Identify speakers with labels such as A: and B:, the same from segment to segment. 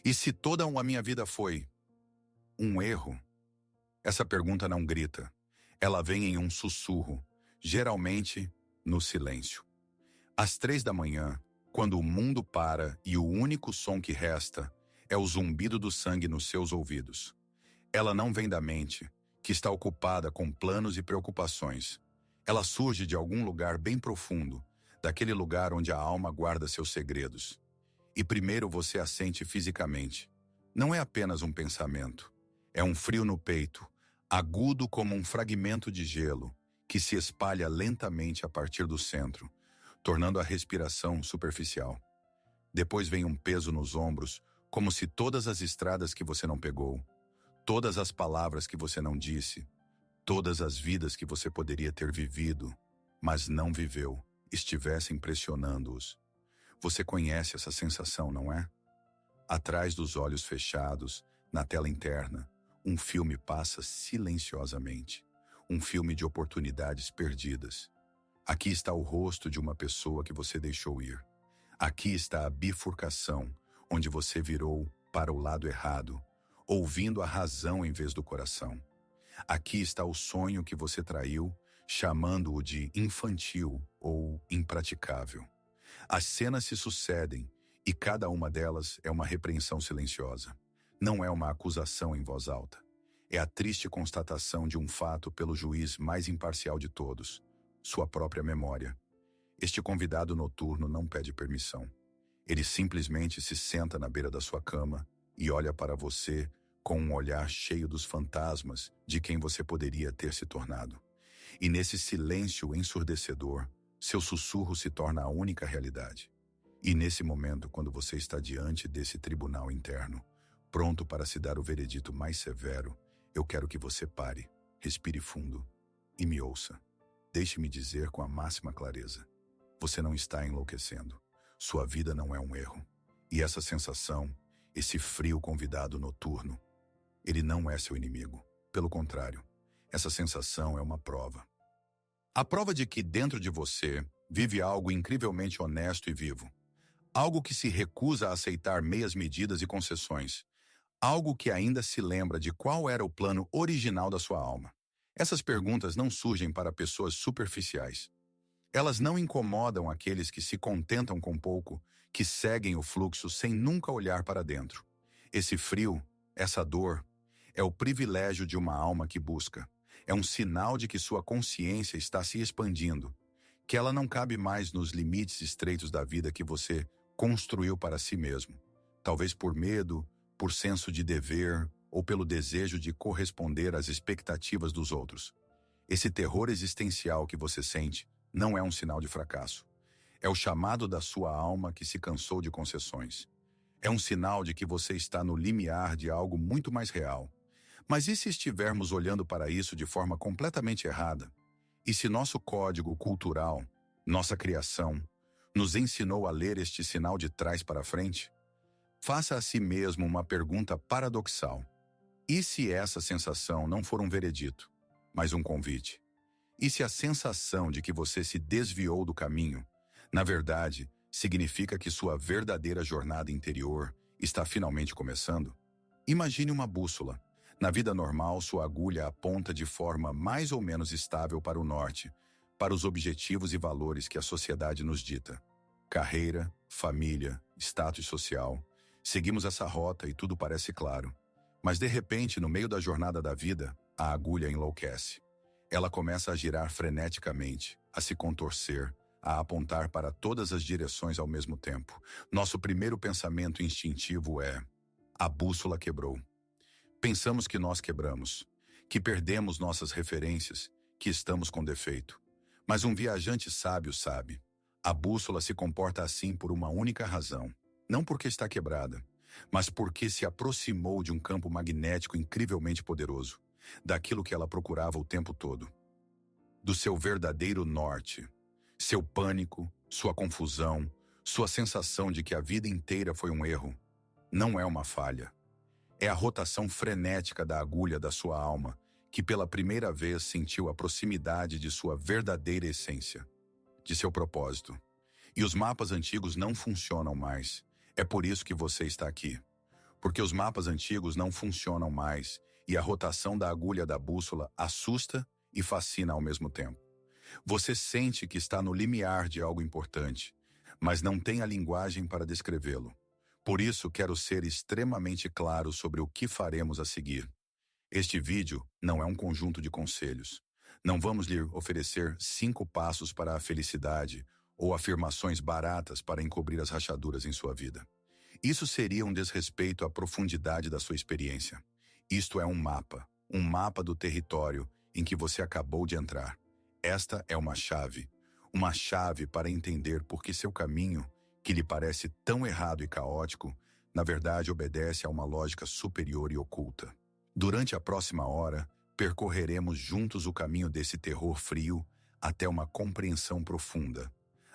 A: E se toda a minha vida foi um erro? Essa pergunta não grita. Ela vem em um sussurro, geralmente no silêncio. Às 3 da manhã, quando o mundo para e o único som que resta é o zumbido do sangue nos seus ouvidos. Ela não vem da mente, que está ocupada com planos e preocupações. Ela surge de algum lugar bem profundo, daquele lugar onde a alma guarda seus segredos. E primeiro você a sente fisicamente. Não é apenas um pensamento. É um frio no peito, agudo como um fragmento de gelo, que se espalha lentamente a partir do centro, tornando a respiração superficial. Depois vem um peso nos ombros, como se todas as estradas que você não pegou, todas as palavras que você não disse, todas as vidas que você poderia ter vivido, mas não viveu, estivessem pressionando-os. Você conhece essa sensação, não é? Atrás dos olhos fechados, na tela interna, um filme passa silenciosamente. Um filme de oportunidades perdidas. Aqui está o rosto de uma pessoa que você deixou ir. Aqui está a bifurcação, onde você virou para o lado errado, ouvindo a razão em vez do coração. Aqui está o sonho que você traiu, chamando-o de infantil ou impraticável. As cenas se sucedem e cada uma delas é uma repreensão silenciosa. Não é uma acusação em voz alta. É a triste constatação de um fato pelo juiz mais imparcial de todos, sua própria memória. Este convidado noturno não pede permissão. Ele simplesmente se senta na beira da sua cama e olha para você com um olhar cheio dos fantasmas de quem você poderia ter se tornado. E nesse silêncio ensurdecedor, seu sussurro se torna a única realidade. E nesse momento, quando você está diante desse tribunal interno, pronto para se dar o veredito mais severo, eu quero que você pare, respire fundo e me ouça. Deixe-me dizer com a máxima clareza. Você não está enlouquecendo. Sua vida não é um erro. E essa sensação, esse frio convidado noturno, ele não é seu inimigo. Pelo contrário, essa sensação é uma prova. A prova de que dentro de você vive algo incrivelmente honesto e vivo. Algo que se recusa a aceitar meias medidas e concessões. Algo que ainda se lembra de qual era o plano original da sua alma. Essas perguntas não surgem para pessoas superficiais. Elas não incomodam aqueles que se contentam com pouco, que seguem o fluxo sem nunca olhar para dentro. Esse frio, essa dor, é o privilégio de uma alma que busca. É um sinal de que sua consciência está se expandindo, que ela não cabe mais nos limites estreitos da vida que você construiu para si mesmo. Talvez por medo, por senso de dever ou pelo desejo de corresponder às expectativas dos outros. Esse terror existencial que você sente não é um sinal de fracasso. É o chamado da sua alma que se cansou de concessões. É um sinal de que você está no limiar de algo muito mais real. Mas e se estivermos olhando para isso de forma completamente errada? E se nosso código cultural, nossa criação, nos ensinou a ler este sinal de trás para frente? Faça a si mesmo uma pergunta paradoxal. E se essa sensação não for um veredito, mas um convite? E se a sensação de que você se desviou do caminho, na verdade, significa que sua verdadeira jornada interior está finalmente começando? Imagine uma bússola. Na vida normal, sua agulha aponta de forma mais ou menos estável para o norte, para os objetivos e valores que a sociedade nos dita. Carreira, família, status social. Seguimos essa rota e tudo parece claro. Mas de repente, no meio da jornada da vida, a agulha enlouquece. Ela começa a girar freneticamente, a se contorcer, a apontar para todas as direções ao mesmo tempo. Nosso primeiro pensamento instintivo é: a bússola quebrou. Pensamos que nós quebramos, que perdemos nossas referências, que estamos com defeito. Mas um viajante sábio sabe, a bússola se comporta assim por uma única razão. Não porque está quebrada, mas porque se aproximou de um campo magnético incrivelmente poderoso, daquilo que ela procurava o tempo todo. Do seu verdadeiro norte, seu pânico, sua confusão, sua sensação de que a vida inteira foi um erro, não é uma falha. É a rotação frenética da agulha da sua alma, que pela primeira vez sentiu a proximidade de sua verdadeira essência, de seu propósito. E os mapas antigos não funcionam mais. É por isso que você está aqui. porque os mapas antigos não funcionam mais e a rotação da agulha da bússola assusta e fascina ao mesmo tempo. Você sente que está no limiar de algo importante, mas não tem a linguagem para descrevê-lo. Por isso, quero ser extremamente claro sobre o que faremos a seguir. Este vídeo não é um conjunto de conselhos. Não vamos lhe oferecer 5 passos para a felicidade ou afirmações baratas para encobrir as rachaduras em sua vida. Isso seria um desrespeito à profundidade da sua experiência. Isto é um mapa do território em que você acabou de entrar. Esta é uma chave para entender por que seu caminho, que lhe parece tão errado e caótico, na verdade obedece a uma lógica superior e oculta. Durante a próxima hora, percorreremos juntos o caminho desse terror frio até uma compreensão profunda.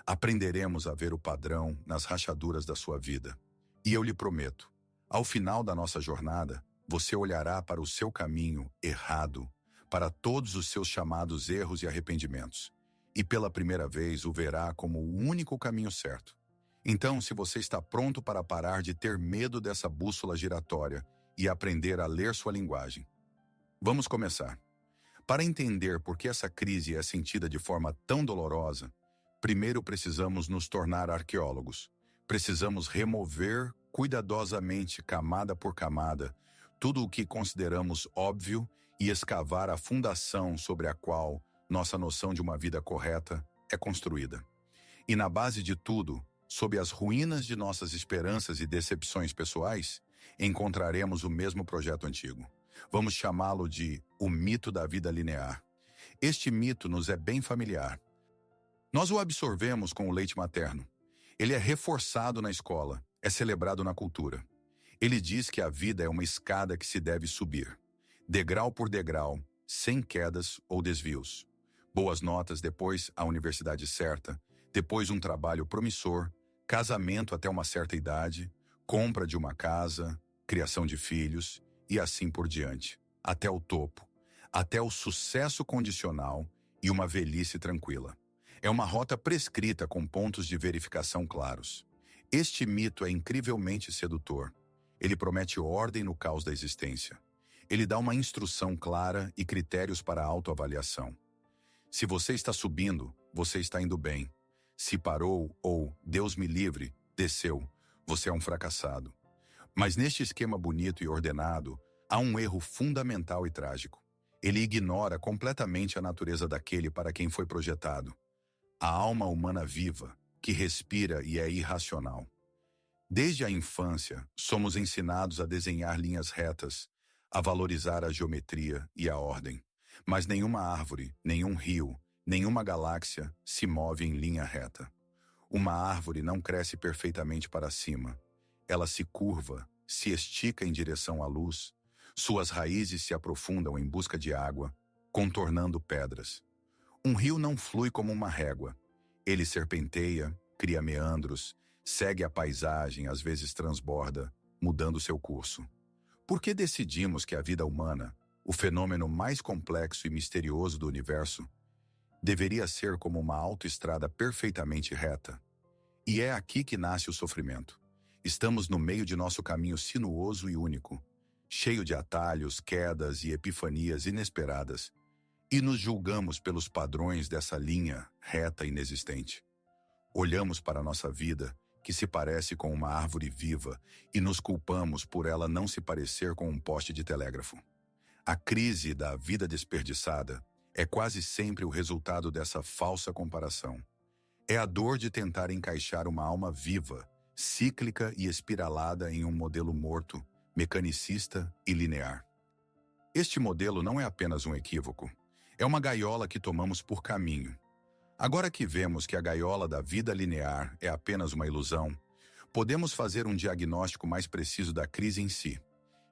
A: Aprenderemos a ver o padrão nas rachaduras da sua vida. E eu lhe prometo, ao final da nossa jornada, você olhará para o seu caminho errado, para todos os seus chamados erros e arrependimentos, e pela primeira vez o verá como o único caminho certo. Então, se você está pronto para parar de ter medo dessa bússola giratória e aprender a ler sua linguagem, vamos começar. Para entender por que essa crise é sentida de forma tão dolorosa, primeiro precisamos nos tornar arqueólogos. Precisamos remover cuidadosamente, camada por camada, tudo o que consideramos óbvio e escavar a fundação sobre a qual nossa noção de uma vida correta é construída. E na base de tudo, sob as ruínas de nossas esperanças e decepções pessoais, encontraremos o mesmo projeto antigo. Vamos chamá-lo de o mito da vida linear. Este mito nos é bem familiar. Nós o absorvemos com o leite materno. Ele é reforçado na escola, é celebrado na cultura. Ele diz que a vida é uma escada que se deve subir, degrau por degrau, sem quedas ou desvios. Boas notas, depois a universidade certa, depois um trabalho promissor, casamento até uma certa idade, compra de uma casa, criação de filhos e assim por diante, até o topo, até o sucesso condicional e uma velhice tranquila. É uma rota prescrita com pontos de verificação claros. Este mito é incrivelmente sedutor. Ele promete ordem no caos da existência. Ele dá uma instrução clara e critérios para a autoavaliação. Se você está subindo, você está indo bem. Se parou ou, Deus me livre, desceu, você é um fracassado. Mas neste esquema bonito e ordenado, há um erro fundamental e trágico. Ele ignora completamente a natureza daquele para quem foi projetado. A alma humana viva, que respira e é irracional. Desde a infância, somos ensinados a desenhar linhas retas, a valorizar a geometria e a ordem. Mas nenhuma árvore, nenhum rio, nenhuma galáxia se move em linha reta. Uma árvore não cresce perfeitamente para cima. Ela se curva, se estica em direção à luz. Suas raízes se aprofundam em busca de água, contornando pedras. Um rio não flui como uma régua. Ele serpenteia, cria meandros, segue a paisagem, às vezes transborda, mudando seu curso. Por que decidimos que a vida humana, o fenômeno mais complexo e misterioso do universo, deveria ser como uma autoestrada perfeitamente reta? E é aqui que nasce o sofrimento. Estamos no meio de nosso caminho sinuoso e único, cheio de atalhos, quedas e epifanias inesperadas, e nos julgamos pelos padrões dessa linha reta inexistente. Olhamos para a nossa vida, que se parece com uma árvore viva, e nos culpamos por ela não se parecer com um poste de telégrafo. A crise da vida desperdiçada é quase sempre o resultado dessa falsa comparação. É a dor de tentar encaixar uma alma viva, cíclica e espiralada em um modelo morto, mecanicista e linear. Este modelo não é apenas um equívoco. É uma gaiola que tomamos por caminho. Agora que vemos que a gaiola da vida linear é apenas uma ilusão, podemos fazer um diagnóstico mais preciso da crise em si.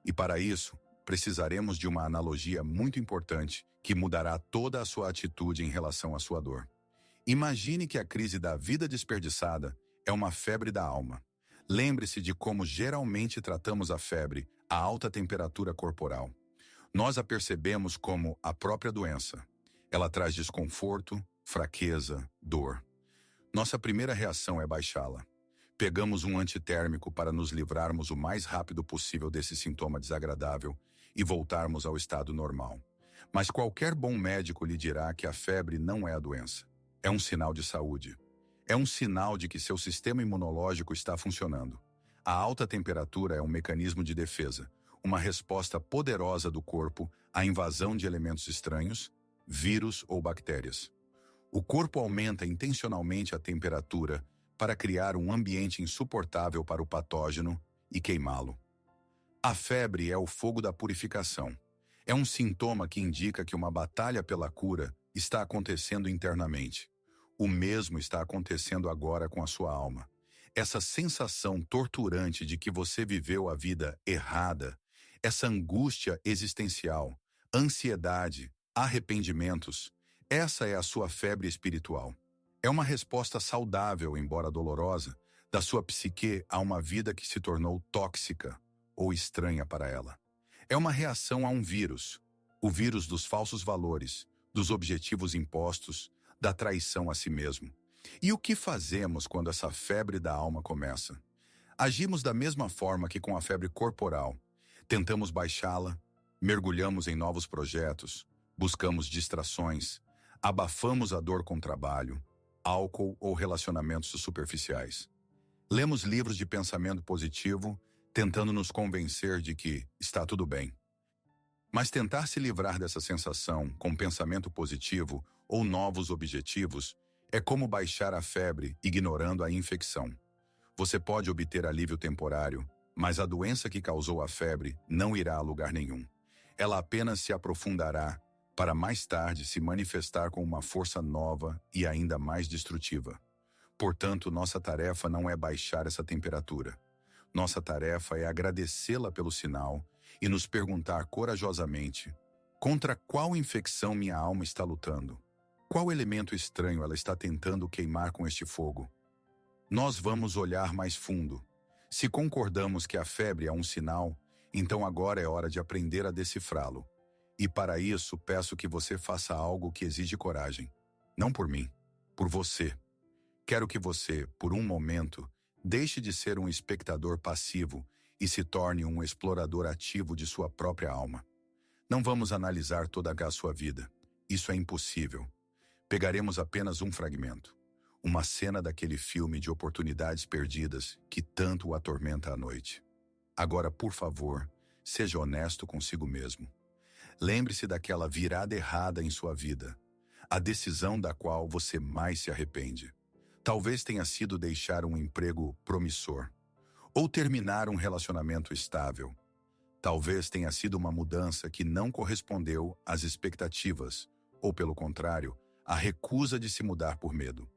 A: E para isso, precisaremos de uma analogia muito importante que mudará toda a sua atitude em relação à sua dor. Imagine que a crise da vida desperdiçada é uma febre da alma. Lembre-se de como geralmente tratamos a febre, a alta temperatura corporal. Nós a percebemos como a própria doença. Ela traz desconforto, fraqueza, dor. Nossa primeira reação é baixá-la. Pegamos um antitérmico para nos livrarmos o mais rápido possível desse sintoma desagradável e voltarmos ao estado normal. Mas qualquer bom médico lhe dirá que a febre não é a doença. É um sinal de saúde. É um sinal de que seu sistema imunológico está funcionando. A alta temperatura é um mecanismo de defesa, uma resposta poderosa do corpo à invasão de elementos estranhos, vírus ou bactérias. O corpo aumenta intencionalmente a temperatura para criar um ambiente insuportável para o patógeno e queimá-lo. A febre é o fogo da purificação. É um sintoma que indica que uma batalha pela cura está acontecendo internamente. O mesmo está acontecendo agora com a sua alma. Essa sensação torturante de que você viveu a vida errada, essa angústia existencial, ansiedade, arrependimentos, essa é a sua febre espiritual. É uma resposta saudável, embora dolorosa, da sua psique a uma vida que se tornou tóxica ou estranha para ela. É uma reação a um vírus, o vírus dos falsos valores, dos objetivos impostos, da traição a si mesmo. E o que fazemos quando essa febre da alma começa? Agimos da mesma forma que com a febre corporal. Tentamos baixá-la, mergulhamos em novos projetos, buscamos distrações, abafamos a dor com trabalho, álcool ou relacionamentos superficiais. Lemos livros de pensamento positivo, tentando nos convencer de que está tudo bem. Mas tentar se livrar dessa sensação com pensamento positivo ou novos objetivos é como baixar a febre ignorando a infecção. Você pode obter alívio temporário, mas a doença que causou a febre não irá a lugar nenhum. Ela apenas se aprofundará para mais tarde se manifestar com uma força nova e ainda mais destrutiva. Portanto, nossa tarefa não é baixar essa temperatura. Nossa tarefa é agradecê-la pelo sinal e nos perguntar corajosamente: contra qual infecção minha alma está lutando? Qual elemento estranho ela está tentando queimar com este fogo? Nós vamos olhar mais fundo. Se concordamos que a febre é um sinal, então agora é hora de aprender a decifrá-lo. E para isso, peço que você faça algo que exige coragem. Não por mim, por você. Quero que você, por um momento, deixe de ser um espectador passivo e se torne um explorador ativo de sua própria alma. Não vamos analisar toda a sua vida. Isso é impossível. Pegaremos apenas um fragmento. Uma cena daquele filme de oportunidades perdidas que tanto o atormenta à noite. Agora, por favor, seja honesto consigo mesmo. Lembre-se daquela virada errada em sua vida, a decisão da qual você mais se arrepende. Talvez tenha sido deixar um emprego promissor, ou terminar um relacionamento estável. Talvez tenha sido uma mudança que não correspondeu às expectativas, ou pelo contrário, a recusa de se mudar por medo.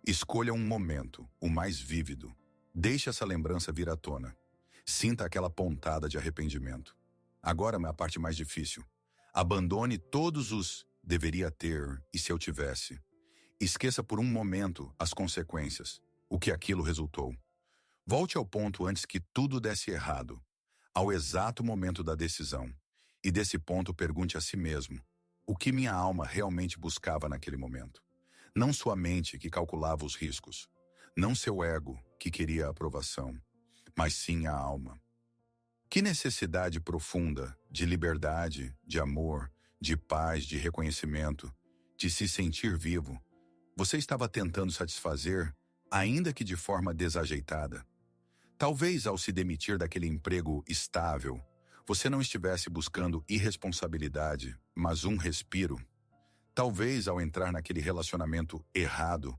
A: Escolha um momento, o mais vívido. Deixe essa lembrança vir à tona. Sinta aquela pontada de arrependimento. Agora é a parte mais difícil. Abandone todos os deveria ter e se eu tivesse. Esqueça por um momento as consequências, o que aquilo resultou. Volte ao ponto antes que tudo desse errado, ao exato momento da decisão. E desse ponto pergunte a si mesmo, o que minha alma realmente buscava naquele momento? Não sua mente que calculava os riscos, não seu ego que queria a aprovação, mas sim a alma. Que necessidade profunda de liberdade, de amor, de paz, de reconhecimento, de se sentir vivo, você estava tentando satisfazer, ainda que de forma desajeitada? Talvez ao se demitir daquele emprego estável, você não estivesse buscando irresponsabilidade, mas um respiro. Talvez ao entrar naquele relacionamento errado,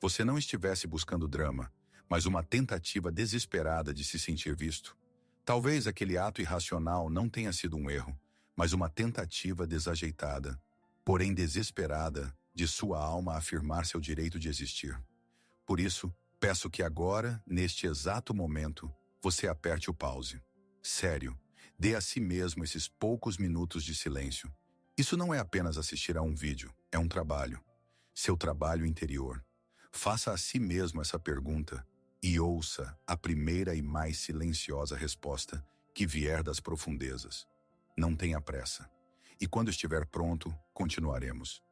A: você não estivesse buscando drama, mas uma tentativa desesperada de se sentir visto. Talvez aquele ato irracional não tenha sido um erro, mas uma tentativa desajeitada, porém desesperada, de sua alma afirmar seu direito de existir. Por isso, peço que agora, neste exato momento, você aperte o pause. Sério, dê a si mesmo esses poucos minutos de silêncio. Isso não é apenas assistir a um vídeo, é um trabalho. Seu trabalho interior. Faça a si mesmo essa pergunta e ouça a primeira e mais silenciosa resposta que vier das profundezas. Não tenha pressa. E quando estiver pronto, continuaremos.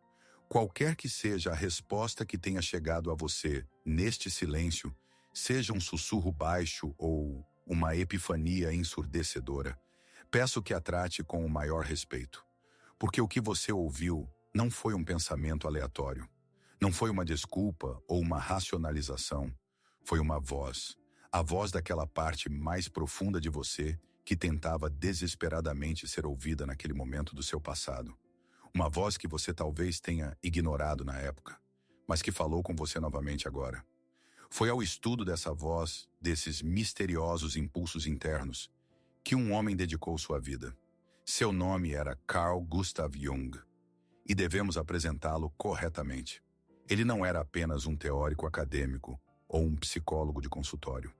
A: Qualquer que seja a resposta que tenha chegado a você neste silêncio, seja um sussurro baixo ou uma epifania ensurdecedora, peço que a trate com o maior respeito, porque o que você ouviu não foi um pensamento aleatório, não foi uma desculpa ou uma racionalização, foi uma voz, a voz daquela parte mais profunda de você que tentava desesperadamente ser ouvida naquele momento do seu passado. Uma voz que você talvez tenha ignorado na época, mas que falou com você novamente agora. Foi ao estudo dessa voz, desses misteriosos impulsos internos, que um homem dedicou sua vida. Seu nome era Carl Gustav Jung, e devemos apresentá-lo corretamente. Ele não era apenas um teórico acadêmico ou um psicólogo de consultório.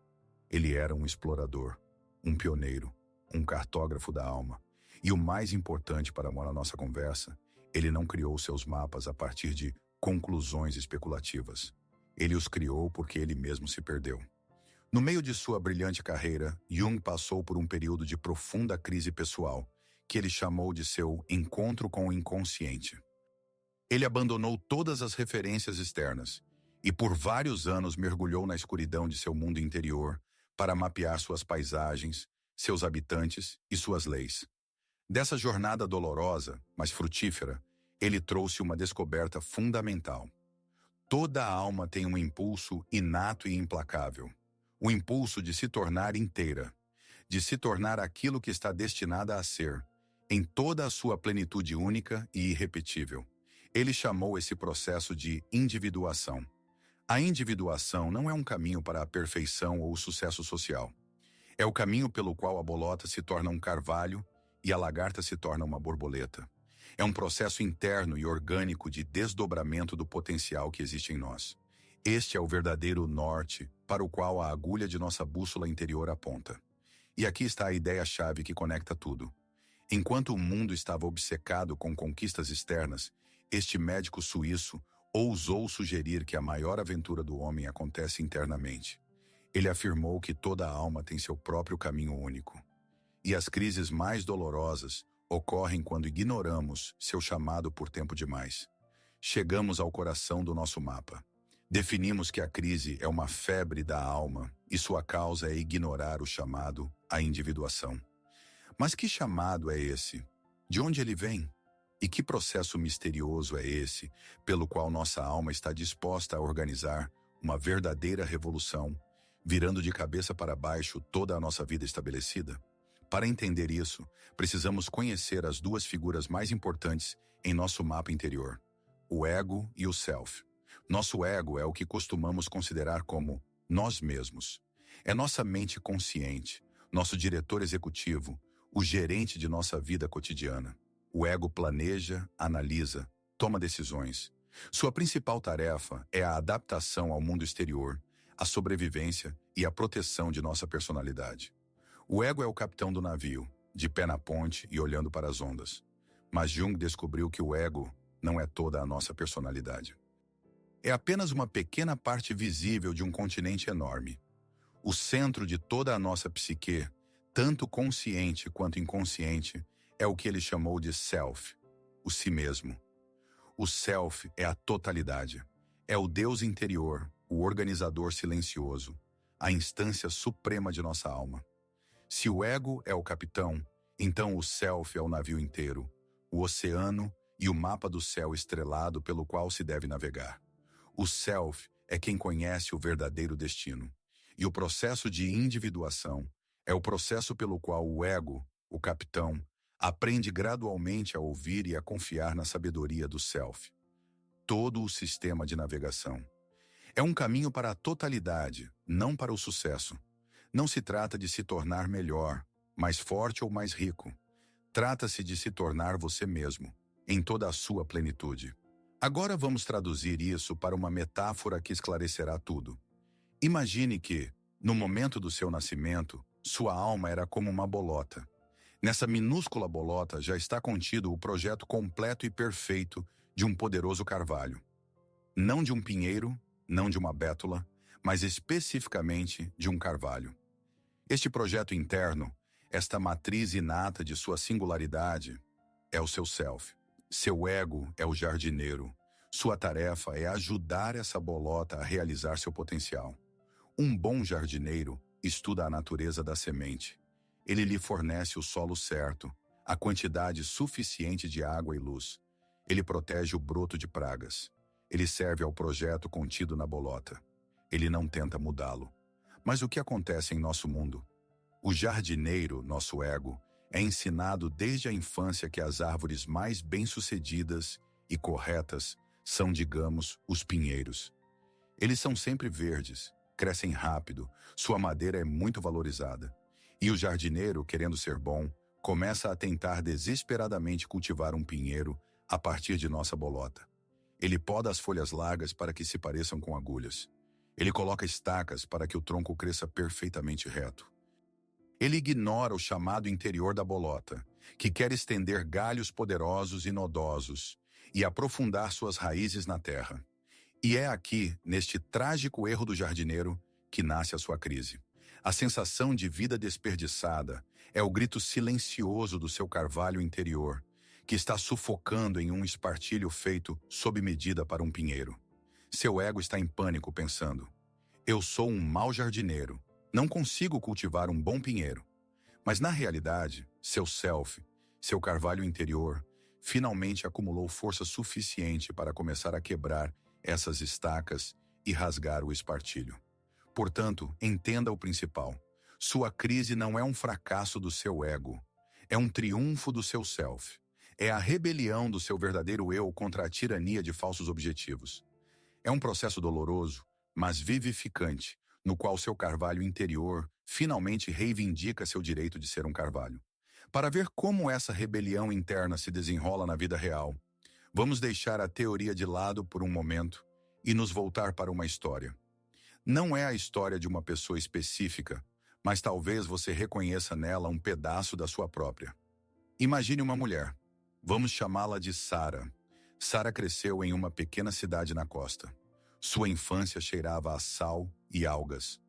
A: Ele era um explorador, um pioneiro, um cartógrafo da alma. E o mais importante para a nossa conversa, ele não criou seus mapas a partir de conclusões especulativas. Ele os criou porque ele mesmo se perdeu. No meio de sua brilhante carreira, Jung passou por um período de profunda crise pessoal, que ele chamou de seu encontro com o inconsciente. Ele abandonou todas as referências externas e por vários anos mergulhou na escuridão de seu mundo interior para mapear suas paisagens, seus habitantes e suas leis. Dessa jornada dolorosa, mas frutífera, ele trouxe uma descoberta fundamental. Toda a alma tem um impulso inato e implacável. O impulso de se tornar inteira, de se tornar aquilo que está destinada a ser, em toda a sua plenitude única e irrepetível. Ele chamou esse processo de individuação. A individuação não é um caminho para a perfeição ou o sucesso social. É o caminho pelo qual a bolota se torna um carvalho e a lagarta se torna uma borboleta. É um processo interno e orgânico de desdobramento do potencial que existe em nós. Este é o verdadeiro norte para o qual a agulha de nossa bússola interior aponta. E aqui está a ideia-chave que conecta tudo. Enquanto o mundo estava obcecado com conquistas externas, este médico suíço ousou sugerir que a maior aventura do homem acontece internamente. Ele afirmou que toda a alma tem seu próprio caminho único. E as crises mais dolorosas ocorrem quando ignoramos seu chamado por tempo demais. Chegamos ao coração do nosso mapa. Definimos que a crise é uma febre da alma e sua causa é ignorar o chamado à individuação. Mas que chamado é esse? De onde ele vem? E que processo misterioso é esse pelo qual nossa alma está disposta a organizar uma verdadeira revolução, virando de cabeça para baixo toda a nossa vida estabelecida? Para entender isso, precisamos conhecer as duas figuras mais importantes em nosso mapa interior, o ego e o self. Nosso ego é o que costumamos considerar como nós mesmos. É nossa mente consciente, nosso diretor executivo, o gerente de nossa vida cotidiana. O ego planeja, analisa, toma decisões. Sua principal tarefa é a adaptação ao mundo exterior, a sobrevivência e a proteção de nossa personalidade. O ego é o capitão do navio, de pé na ponte e olhando para as ondas. Mas Jung descobriu que o ego não é toda a nossa personalidade. É apenas uma pequena parte visível de um continente enorme. O centro de toda a nossa psique, tanto consciente quanto inconsciente, é o que ele chamou de self, o si mesmo. O self é a totalidade. É o Deus interior, o organizador silencioso, a instância suprema de nossa alma. Se o ego é o capitão, então o self é o navio inteiro, o oceano e o mapa do céu estrelado pelo qual se deve navegar. O self é quem conhece o verdadeiro destino. E o processo de individuação é o processo pelo qual o ego, o capitão, aprende gradualmente a ouvir e a confiar na sabedoria do self. Todo o sistema de navegação. É um caminho para a totalidade, não para o sucesso. Não se trata de se tornar melhor, mais forte ou mais rico. Trata-se de se tornar você mesmo, em toda a sua plenitude. Agora vamos traduzir isso para uma metáfora que esclarecerá tudo. Imagine que, no momento do seu nascimento, sua alma era como uma bolota. Nessa minúscula bolota já está contido o projeto completo e perfeito de um poderoso carvalho. Não de um pinheiro, não de uma bétula, mas especificamente de um carvalho. Este projeto interno, esta matriz inata de sua singularidade, é o seu self. Seu ego é o jardineiro. Sua tarefa é ajudar essa bolota a realizar seu potencial. Um bom jardineiro estuda a natureza da semente. Ele lhe fornece o solo certo, a quantidade suficiente de água e luz. Ele protege o broto de pragas. Ele serve ao projeto contido na bolota. Ele não tenta mudá-lo. Mas o que acontece em nosso mundo? O jardineiro, nosso ego, é ensinado desde a infância que as árvores mais bem-sucedidas e corretas são, digamos, os pinheiros. Eles são sempre verdes, crescem rápido, sua madeira é muito valorizada. E o jardineiro, querendo ser bom, começa a tentar desesperadamente cultivar um pinheiro a partir de nossa bolota. Ele poda as folhas largas para que se pareçam com agulhas. Ele coloca estacas para que o tronco cresça perfeitamente reto. Ele ignora o chamado interior da bolota, que quer estender galhos poderosos e nodosos e aprofundar suas raízes na terra. E é aqui, neste trágico erro do jardineiro, que nasce a sua crise. A sensação de vida desperdiçada é o grito silencioso do seu carvalho interior, que está sufocando em um espartilho feito sob medida para um pinheiro. Seu ego está em pânico, pensando: eu sou um mau jardineiro, não consigo cultivar um bom pinheiro. Mas na realidade, seu self, seu carvalho interior, finalmente acumulou força suficiente para começar a quebrar essas estacas e rasgar o espartilho. Portanto, entenda o principal. Sua crise não é um fracasso do seu ego, é um triunfo do seu self. É a rebelião do seu verdadeiro eu contra a tirania de falsos objetivos. É um processo doloroso, mas vivificante, no qual seu carvalho interior finalmente reivindica seu direito de ser um carvalho. Para ver como essa rebelião interna se desenrola na vida real, vamos deixar a teoria de lado por um momento e nos voltar para uma história. Não é a história de uma pessoa específica, mas talvez você reconheça nela um pedaço da sua própria. Imagine uma mulher. Vamos chamá-la de Sara. Sara cresceu em uma pequena cidade na costa. Sua infância cheirava a sal e algas.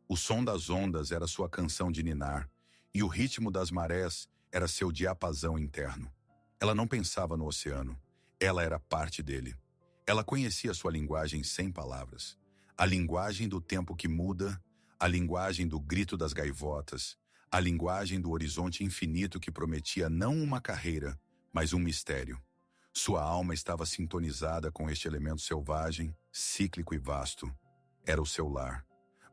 A: O som das ondas era sua canção de ninar, e o ritmo das marés era seu diapasão interno. Ela não pensava no oceano. Ela era parte dele. Ela conhecia sua linguagem sem palavras. A linguagem do tempo que muda, a linguagem do grito das gaivotas, a linguagem do horizonte infinito que prometia não uma carreira, mas um mistério. Sua alma estava sintonizada com este elemento selvagem, cíclico e vasto. Era o seu lar.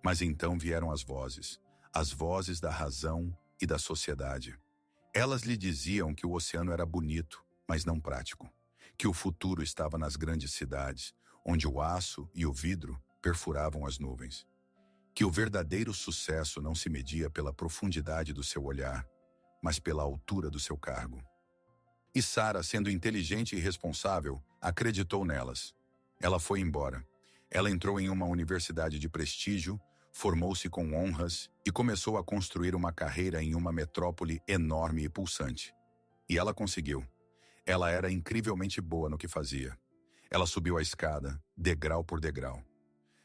A: Mas então vieram as vozes da razão e da sociedade. Elas lhe diziam que o oceano era bonito, mas não prático. Que o futuro estava nas grandes cidades, onde o aço e o vidro perfuravam as nuvens. Que o verdadeiro sucesso não se media pela profundidade do seu olhar, mas pela altura do seu cargo. E Sara, sendo inteligente e responsável, acreditou nelas. Ela foi embora. Ela entrou em uma universidade de prestígio, formou-se com honras e começou a construir uma carreira em uma metrópole enorme e pulsante. E ela conseguiu. Ela era incrivelmente boa no que fazia. Ela subiu a escada, degrau por degrau.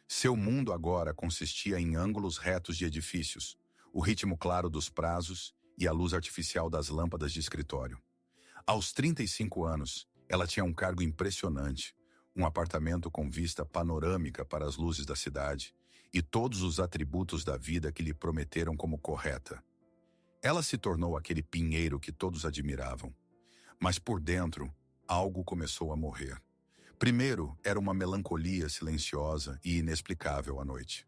A: Seu mundo agora consistia em ângulos retos de edifícios, o ritmo claro dos prazos e a luz artificial das lâmpadas de escritório. Aos 35 anos, ela tinha um cargo impressionante, um apartamento com vista panorâmica para as luzes da cidade e todos os atributos da vida que lhe prometeram como correta. Ela se tornou aquele pinheiro que todos admiravam. Mas por dentro, algo começou a morrer. Primeiro, era uma melancolia silenciosa e inexplicável à noite.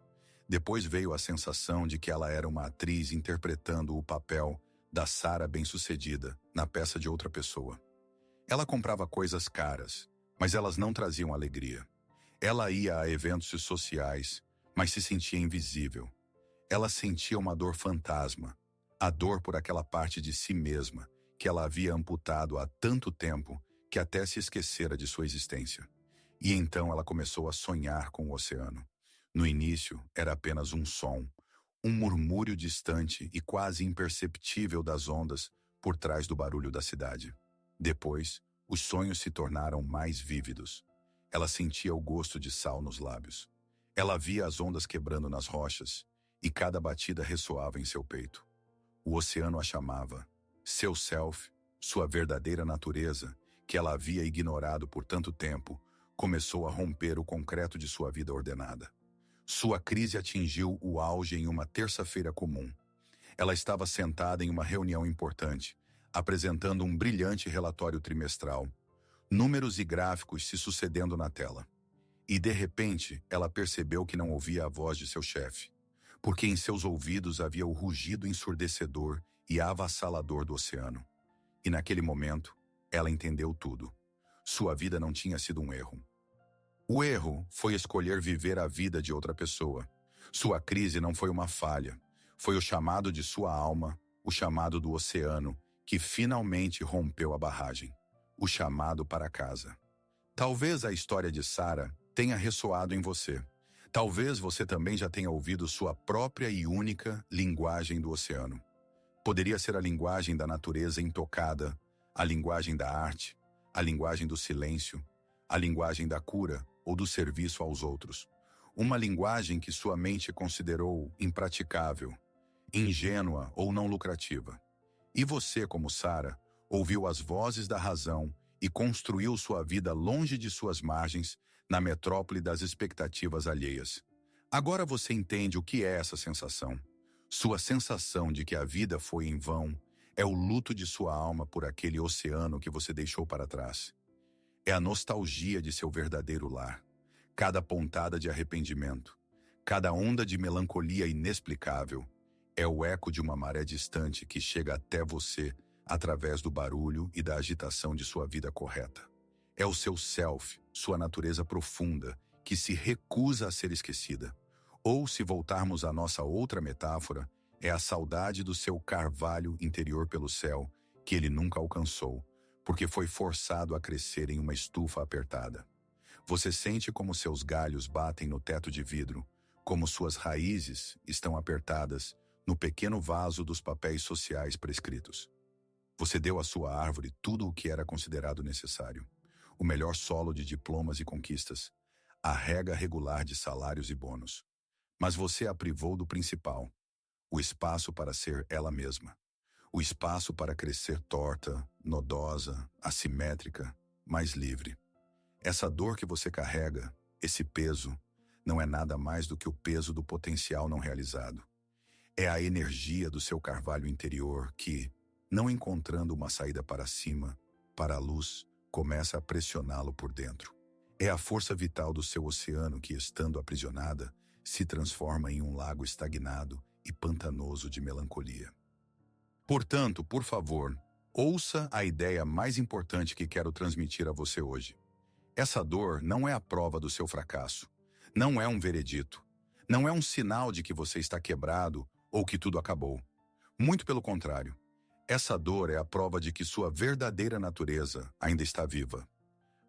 A: Depois veio a sensação de que ela era uma atriz interpretando o papel da Sara bem-sucedida na peça de outra pessoa. Ela comprava coisas caras, mas elas não traziam alegria. Ela ia a eventos sociais, mas se sentia invisível. Ela sentia uma dor fantasma, a dor por aquela parte de si mesma que ela havia amputado há tanto tempo que até se esquecera de sua existência. E então ela começou a sonhar com o oceano. No início, era apenas um som, um murmúrio distante e quase imperceptível das ondas por trás do barulho da cidade. Depois, os sonhos se tornaram mais vívidos. Ela sentia o gosto de sal nos lábios. Ela via as ondas quebrando nas rochas, e cada batida ressoava em seu peito. O oceano a chamava. Seu self, sua verdadeira natureza, que ela havia ignorado por tanto tempo, começou a romper o concreto de sua vida ordenada. Sua crise atingiu o auge em uma terça-feira comum. Ela estava sentada em uma reunião importante, apresentando um brilhante relatório trimestral, números e gráficos se sucedendo na tela. E, de repente, ela percebeu que não ouvia a voz de seu chefe, porque em seus ouvidos havia o rugido ensurdecedor e avassalador do oceano. E naquele momento, ela entendeu tudo. Sua vida não tinha sido um erro. O erro foi escolher viver a vida de outra pessoa. Sua crise não foi uma falha. Foi o chamado de sua alma, o chamado do oceano, que finalmente rompeu a barragem. O chamado para casa. Talvez a história de Sara tenha ressoado em você. Talvez você também já tenha ouvido sua própria e única linguagem do oceano. Poderia ser a linguagem da natureza intocada, a linguagem da arte, a linguagem do silêncio, a linguagem da cura ou do serviço aos outros. Uma linguagem que sua mente considerou impraticável, ingênua ou não lucrativa. E você, como Sara, ouviu as vozes da razão e construiu sua vida longe de suas margens, na metrópole das expectativas alheias. Agora você entende o que é essa sensação. Sua sensação de que a vida foi em vão é o luto de sua alma por aquele oceano que você deixou para trás. É a nostalgia de seu verdadeiro lar. Cada pontada de arrependimento, cada onda de melancolia inexplicável, é o eco de uma maré distante que chega até você através do barulho e da agitação de sua vida correta. É o seu self, sua natureza profunda, que se recusa a ser esquecida. Ou, se voltarmos à nossa outra metáfora, é a saudade do seu carvalho interior pelo céu, que ele nunca alcançou, porque foi forçado a crescer em uma estufa apertada. Você sente como seus galhos batem no teto de vidro, como suas raízes estão apertadas no pequeno vaso dos papéis sociais prescritos. Você deu à sua árvore tudo o que era considerado necessário. O melhor solo de diplomas e conquistas, a rega regular de salários e bônus. Mas você a privou do principal, o espaço para ser ela mesma. O espaço para crescer torta, nodosa, assimétrica, mais livre. Essa dor que você carrega, esse peso, não é nada mais do que o peso do potencial não realizado. É a energia do seu carvalho interior que, não encontrando uma saída para cima, para a luz, começa a pressioná-lo por dentro. É a força vital do seu oceano que, estando aprisionada, se transforma em um lago estagnado e pantanoso de melancolia. Portanto, por favor, ouça a ideia mais importante que quero transmitir a você hoje. Essa dor não é a prova do seu fracasso. Não é um veredito. Não é um sinal de que você está quebrado ou que tudo acabou. Muito pelo contrário. Essa dor é a prova de que sua verdadeira natureza ainda está viva.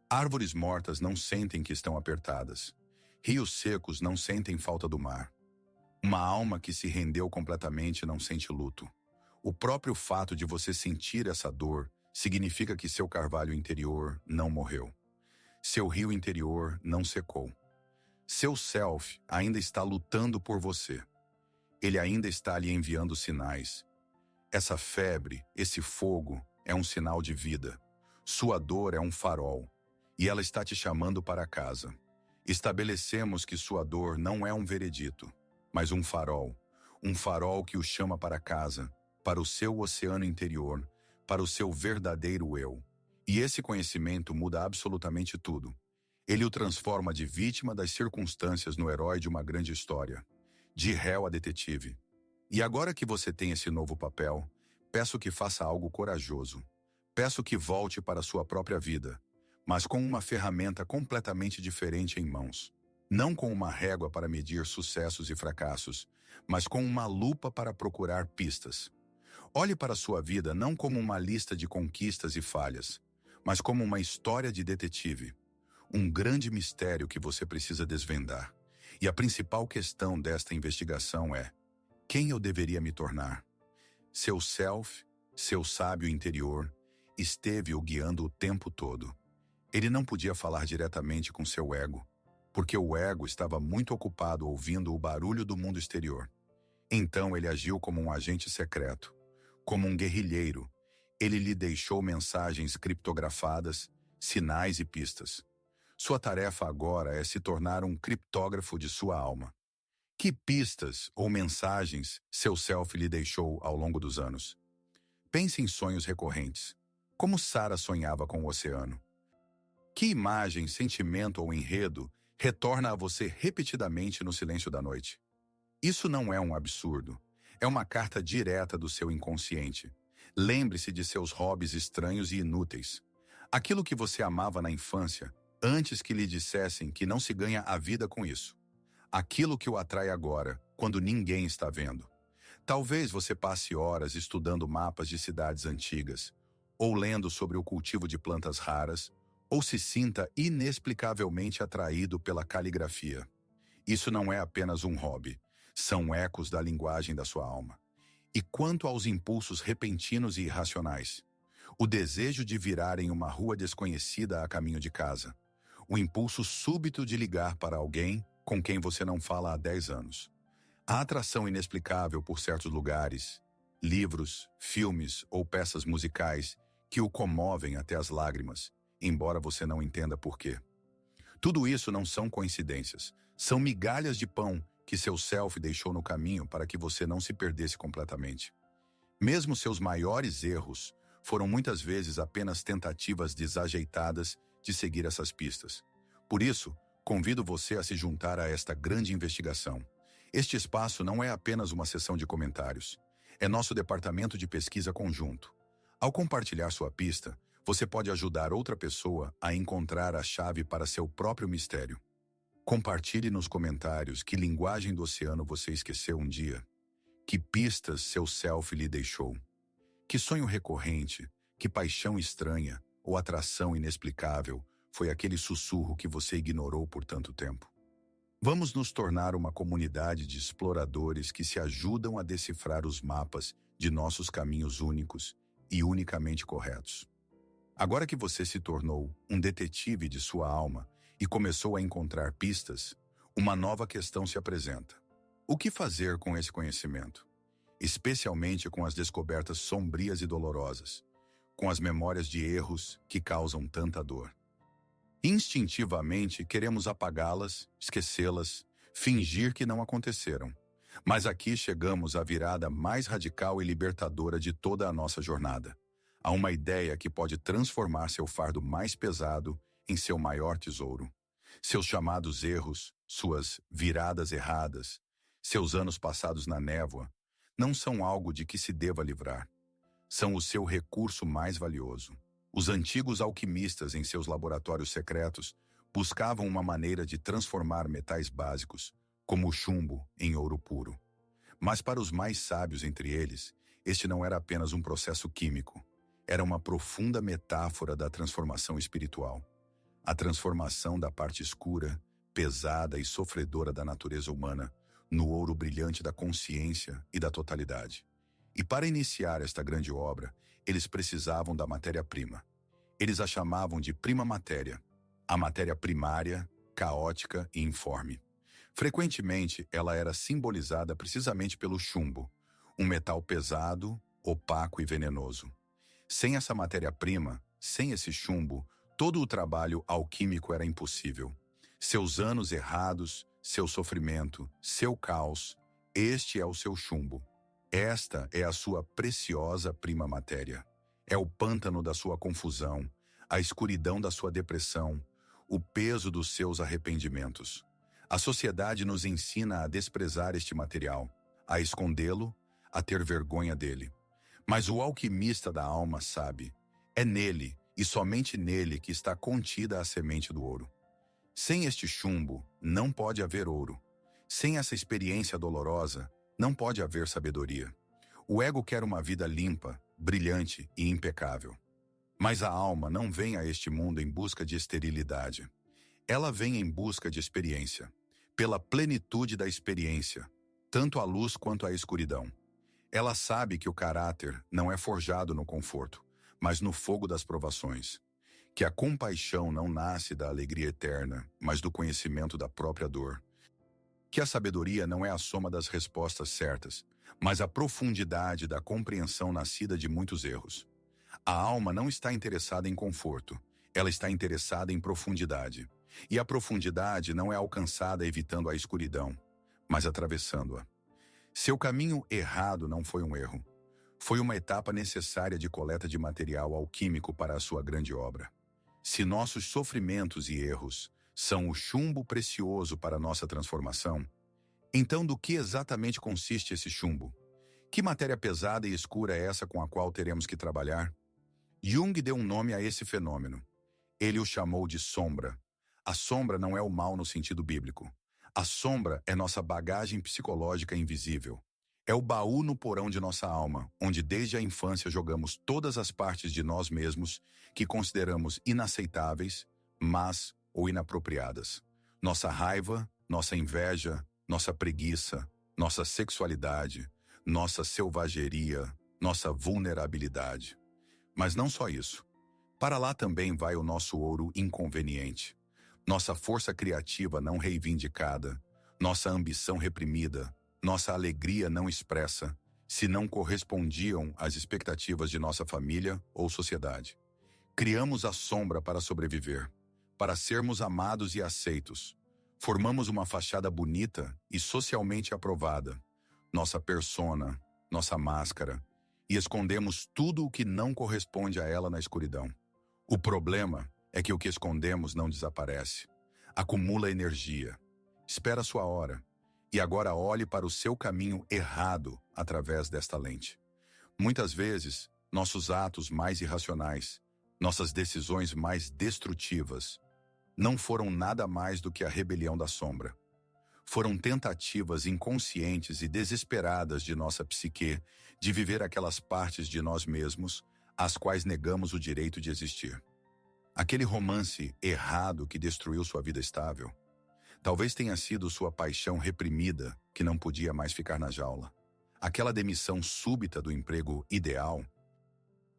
A: Árvores mortas não sentem que estão apertadas. Rios secos não sentem falta do mar. Uma alma que se rendeu completamente não sente luto. O próprio fato de você sentir essa dor significa que seu carvalho interior não morreu. Seu rio interior não secou. Seu self ainda está lutando por você. Ele ainda está lhe enviando sinais. Essa febre, esse fogo, é um sinal de vida. Sua dor é um farol, e ela está te chamando para casa. Estabelecemos que sua dor não é um veredito, mas um farol que o chama para casa, para o seu oceano interior, para o seu verdadeiro eu. E esse conhecimento muda absolutamente tudo. Ele o transforma de vítima das circunstâncias no herói de uma grande história, de réu a detetive. E agora que você tem esse novo papel, peço que faça algo corajoso. Peço que volte para sua própria vida, mas com uma ferramenta completamente diferente em mãos. Não com uma régua para medir sucessos e fracassos, mas com uma lupa para procurar pistas. Olhe para sua vida não como uma lista de conquistas e falhas, mas como uma história de detetive. Um grande mistério que você precisa desvendar. E a principal questão desta investigação é: quem eu deveria me tornar? Seu self, seu sábio interior, esteve o guiando o tempo todo. Ele não podia falar diretamente com seu ego, porque o ego estava muito ocupado ouvindo o barulho do mundo exterior. Então ele agiu como um agente secreto, como um guerrilheiro. Ele lhe deixou mensagens criptografadas, sinais e pistas. Sua tarefa agora é se tornar um criptógrafo de sua alma. Que pistas ou mensagens seu self lhe deixou ao longo dos anos? Pense em sonhos recorrentes. Como Sarah sonhava com o oceano. Que imagem, sentimento ou enredo retorna a você repetidamente no silêncio da noite? Isso não é um absurdo. É uma carta direta do seu inconsciente. Lembre-se de seus hobbies estranhos e inúteis. Aquilo que você amava na infância, antes que lhe dissessem que não se ganha a vida com isso. Aquilo que o atrai agora, quando ninguém está vendo. Talvez você passe horas estudando mapas de cidades antigas, ou lendo sobre o cultivo de plantas raras, ou se sinta inexplicavelmente atraído pela caligrafia. Isso não é apenas um hobby, são ecos da linguagem da sua alma. E quanto aos impulsos repentinos e irracionais? O desejo de virar em uma rua desconhecida a caminho de casa. O impulso súbito de ligar para alguém com quem você não fala há 10 anos. A atração inexplicável por certos lugares, livros, filmes ou peças musicais que o comovem até as lágrimas, embora você não entenda por quê. Tudo isso não são coincidências, são migalhas de pão que seu self deixou no caminho para que você não se perdesse completamente. Mesmo seus maiores erros foram muitas vezes apenas tentativas desajeitadas de seguir essas pistas. Por isso, convido você a se juntar a esta grande investigação. Este espaço não é apenas uma sessão de comentários. É nosso departamento de pesquisa conjunto. Ao compartilhar sua pista, você pode ajudar outra pessoa a encontrar a chave para seu próprio mistério. Compartilhe nos comentários que linguagem do oceano você esqueceu um dia. Que pistas seu self lhe deixou. Que sonho recorrente, que paixão estranha ou atração inexplicável foi aquele sussurro que você ignorou por tanto tempo. Vamos nos tornar uma comunidade de exploradores que se ajudam a decifrar os mapas de nossos caminhos únicos e unicamente corretos. Agora que você se tornou um detetive de sua alma e começou a encontrar pistas, uma nova questão se apresenta. O que fazer com esse conhecimento? Especialmente com as descobertas sombrias e dolorosas, com as memórias de erros que causam tanta dor. Instintivamente queremos apagá-las, esquecê-las, fingir que não aconteceram. Mas aqui chegamos à virada mais radical e libertadora de toda a nossa jornada. Há uma ideia que pode transformar seu fardo mais pesado em seu maior tesouro. Seus chamados erros, suas viradas erradas, seus anos passados na névoa, não são algo de que se deva livrar. São o seu recurso mais valioso. Os antigos alquimistas em seus laboratórios secretos buscavam uma maneira de transformar metais básicos, como o chumbo, em ouro puro. Mas para os mais sábios entre eles, este não era apenas um processo químico. Era uma profunda metáfora da transformação espiritual. A transformação da parte escura, pesada e sofredora da natureza humana no ouro brilhante da consciência e da totalidade. E para iniciar esta grande obra, eles precisavam da matéria-prima. Eles a chamavam de prima matéria, a matéria primária, caótica e informe. Frequentemente, ela era simbolizada precisamente pelo chumbo, um metal pesado, opaco e venenoso. Sem essa matéria-prima, sem esse chumbo, todo o trabalho alquímico era impossível. Seus anos errados, seu sofrimento, seu caos, este é o seu chumbo. Esta é a sua preciosa prima matéria. É o pântano da sua confusão, a escuridão da sua depressão, o peso dos seus arrependimentos. A sociedade nos ensina a desprezar este material, a escondê-lo, a ter vergonha dele. Mas o alquimista da alma sabe, é nele e somente nele que está contida a semente do ouro. Sem este chumbo, não pode haver ouro. Sem essa experiência dolorosa, não pode haver sabedoria. O ego quer uma vida limpa, brilhante e impecável. Mas a alma não vem a este mundo em busca de esterilidade. Ela vem em busca de experiência, pela plenitude da experiência, tanto a luz quanto a escuridão. Ela sabe que o caráter não é forjado no conforto, mas no fogo das provações. Que a compaixão não nasce da alegria eterna, mas do conhecimento da própria dor. Que a sabedoria não é a soma das respostas certas, mas a profundidade da compreensão nascida de muitos erros. A alma não está interessada em conforto, ela está interessada em profundidade. E a profundidade não é alcançada evitando a escuridão, mas atravessando-a. Seu caminho errado não foi um erro. Foi uma etapa necessária de coleta de material alquímico para a sua grande obra. Se nossos sofrimentos e erros são o chumbo precioso para nossa transformação, então do que exatamente consiste esse chumbo? Que matéria pesada e escura é essa com a qual teremos que trabalhar? Jung deu um nome a esse fenômeno. Ele o chamou de sombra. A sombra não é o mal no sentido bíblico. A sombra é nossa bagagem psicológica invisível. É o baú no porão de nossa alma, onde desde a infância jogamos todas as partes de nós mesmos que consideramos inaceitáveis, más ou inapropriadas. Nossa raiva, nossa inveja, nossa preguiça, nossa sexualidade, nossa selvageria, nossa vulnerabilidade. Mas não só isso. Para lá também vai o nosso ouro inconveniente, nossa força criativa não reivindicada, nossa ambição reprimida, nossa alegria não expressa, se não correspondiam às expectativas de nossa família ou sociedade. Criamos a sombra para sobreviver, para sermos amados e aceitos. Formamos uma fachada bonita e socialmente aprovada, nossa persona, nossa máscara, e escondemos tudo o que não corresponde a ela na escuridão. O problema é que o que escondemos não desaparece. Acumula energia. Espera sua hora. E agora olhe para o seu caminho errado através desta lente. Muitas vezes, nossos atos mais irracionais, nossas decisões mais destrutivas, não foram nada mais do que a rebelião da sombra. Foram tentativas inconscientes e desesperadas de nossa psique de viver aquelas partes de nós mesmos às quais negamos o direito de existir. Aquele romance errado que destruiu sua vida estável, talvez tenha sido sua paixão reprimida que não podia mais ficar na jaula. Aquela demissão súbita do emprego ideal,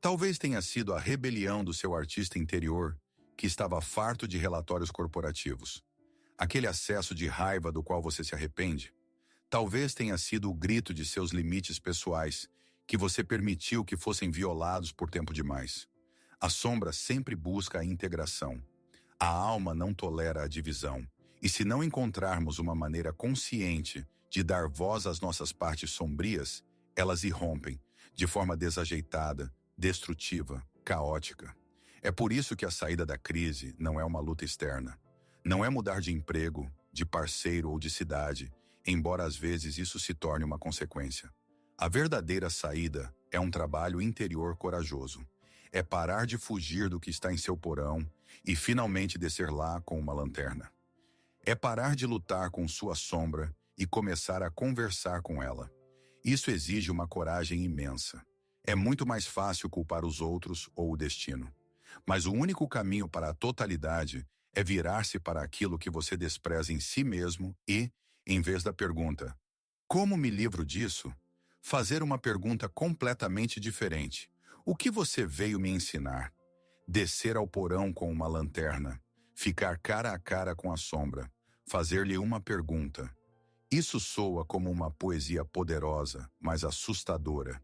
A: talvez tenha sido a rebelião do seu artista interior que estava farto de relatórios corporativos. Aquele acesso de raiva do qual você se arrepende, talvez tenha sido o grito de seus limites pessoais que você permitiu que fossem violados por tempo demais. A sombra sempre busca a integração. A alma não tolera a divisão. E se não encontrarmos uma maneira consciente de dar voz às nossas partes sombrias, elas irrompem, de forma desajeitada, destrutiva, caótica. É por isso que a saída da crise não é uma luta externa. Não é mudar de emprego, de parceiro ou de cidade, embora às vezes isso se torne uma consequência. A verdadeira saída é um trabalho interior corajoso. É parar de fugir do que está em seu porão e finalmente descer lá com uma lanterna. É parar de lutar com sua sombra e começar a conversar com ela. Isso exige uma coragem imensa. É muito mais fácil culpar os outros ou o destino. Mas o único caminho para a totalidade é virar-se para aquilo que você despreza em si mesmo e, em vez da pergunta, como me livro disso? Fazer uma pergunta completamente diferente. O que você veio me ensinar? Descer ao porão com uma lanterna, ficar cara a cara com a sombra, fazer-lhe uma pergunta. Isso soa como uma poesia poderosa, mas assustadora.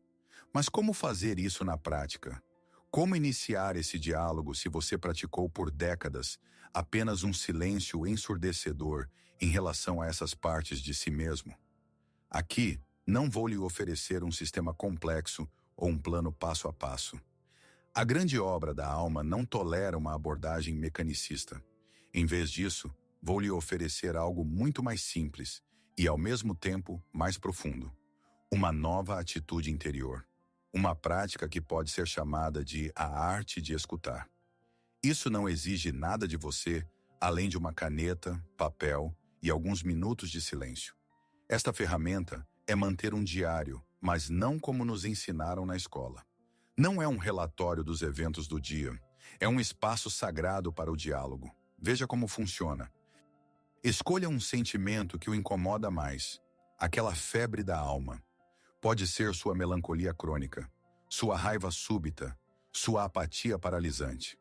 A: Mas como fazer isso na prática? Como iniciar esse diálogo se você praticou por décadas apenas um silêncio ensurdecedor em relação a essas partes de si mesmo? Aqui, não vou lhe oferecer um sistema complexo ou um plano passo a passo. A grande obra da alma não tolera uma abordagem mecanicista. Em vez disso, vou lhe oferecer algo muito mais simples e, ao mesmo tempo, mais profundo. Uma nova atitude interior. Uma prática que pode ser chamada de a arte de escutar. Isso não exige nada de você, além de uma caneta, papel e alguns minutos de silêncio. Esta ferramenta é manter um diário, mas não como nos ensinaram na escola. Não é um relatório dos eventos do dia. É um espaço sagrado para o diálogo. Veja como funciona. Escolha um sentimento que o incomoda mais. Aquela febre da alma. Pode ser sua melancolia crônica, sua raiva súbita, sua apatia paralisante.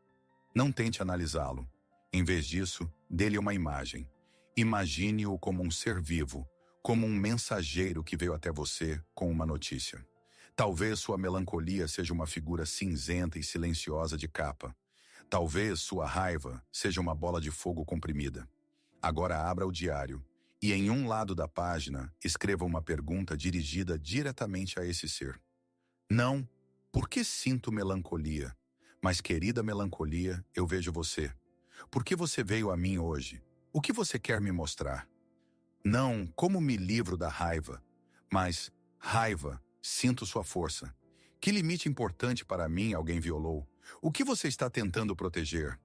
A: Não tente analisá-lo. Em vez disso, dê-lhe uma imagem. Imagine-o como um ser vivo, como um mensageiro que veio até você com uma notícia. Talvez sua melancolia seja uma figura cinzenta e silenciosa de capa. Talvez sua raiva seja uma bola de fogo comprimida. Agora abra o diário E em um lado da página, escreva uma pergunta dirigida diretamente a esse ser. Não, por que sinto melancolia? Mas, querida melancolia, eu vejo você. Por que você veio a mim hoje? O que você quer me mostrar? Não, como me livro da raiva. Mas, raiva, sinto sua força. Que limite importante para mim alguém violou? O que você está tentando proteger?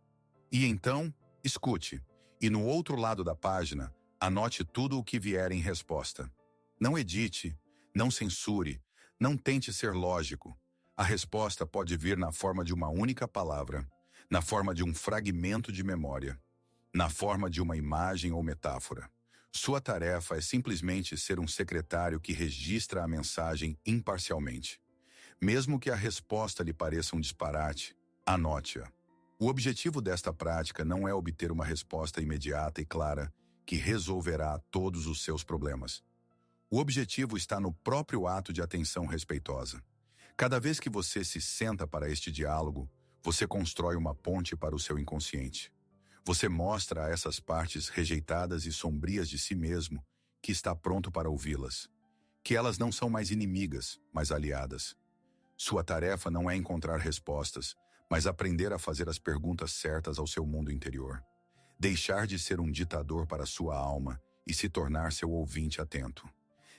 A: E então, escute. E no outro lado da página, anote tudo o que vier em resposta. Não edite, não censure, não tente ser lógico. A resposta pode vir na forma de uma única palavra, na forma de um fragmento de memória, na forma de uma imagem ou metáfora. Sua tarefa é simplesmente ser um secretário que registra a mensagem imparcialmente. Mesmo que a resposta lhe pareça um disparate, anote-a. O objetivo desta prática não é obter uma resposta imediata e clara que resolverá todos os seus problemas. O objetivo está no próprio ato de atenção respeitosa. Cada vez que você se senta para este diálogo, você constrói uma ponte para o seu inconsciente. Você mostra a essas partes rejeitadas e sombrias de si mesmo que está pronto para ouvi-las. Que elas não são mais inimigas, mas aliadas. Sua tarefa não é encontrar respostas, mas aprender a fazer as perguntas certas ao seu mundo interior. Deixar de ser um ditador para sua alma e se tornar seu ouvinte atento.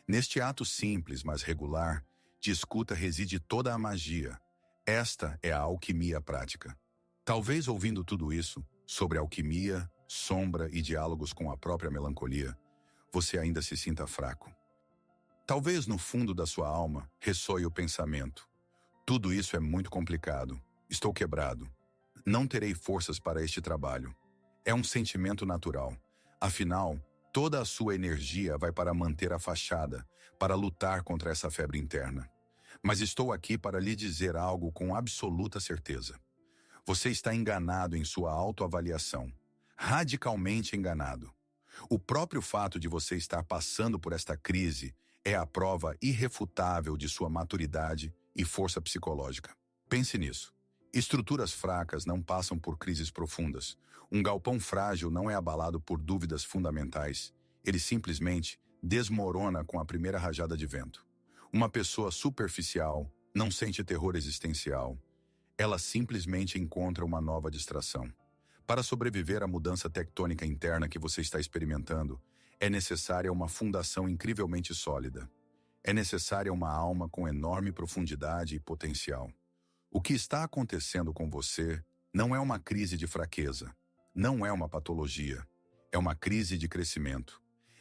A: Neste ato simples, mas regular, de escuta reside toda a magia. Esta é a alquimia prática. Talvez ouvindo tudo isso, sobre alquimia, sombra e diálogos com a própria melancolia, você ainda se sinta fraco. Talvez no fundo da sua alma ressoe o pensamento: tudo isso é muito complicado, estou quebrado, não terei forças para este trabalho. É um sentimento natural. Afinal, toda a sua energia vai para manter a fachada, para lutar contra essa febre interna. Mas estou aqui para lhe dizer algo com absoluta certeza. Você está enganado em sua autoavaliação. Radicalmente enganado. O próprio fato de você estar passando por esta crise é a prova irrefutável de sua maturidade e força psicológica. Pense nisso. Estruturas fracas não passam por crises profundas. Um galpão frágil não é abalado por dúvidas fundamentais. Ele simplesmente desmorona com a primeira rajada de vento. Uma pessoa superficial não sente terror existencial. Ela simplesmente encontra uma nova distração. Para sobreviver à mudança tectônica interna que você está experimentando, é necessária uma fundação incrivelmente sólida. É necessária uma alma com enorme profundidade e potencial. O que está acontecendo com você não é uma crise de fraqueza, não é uma patologia, é uma crise de crescimento.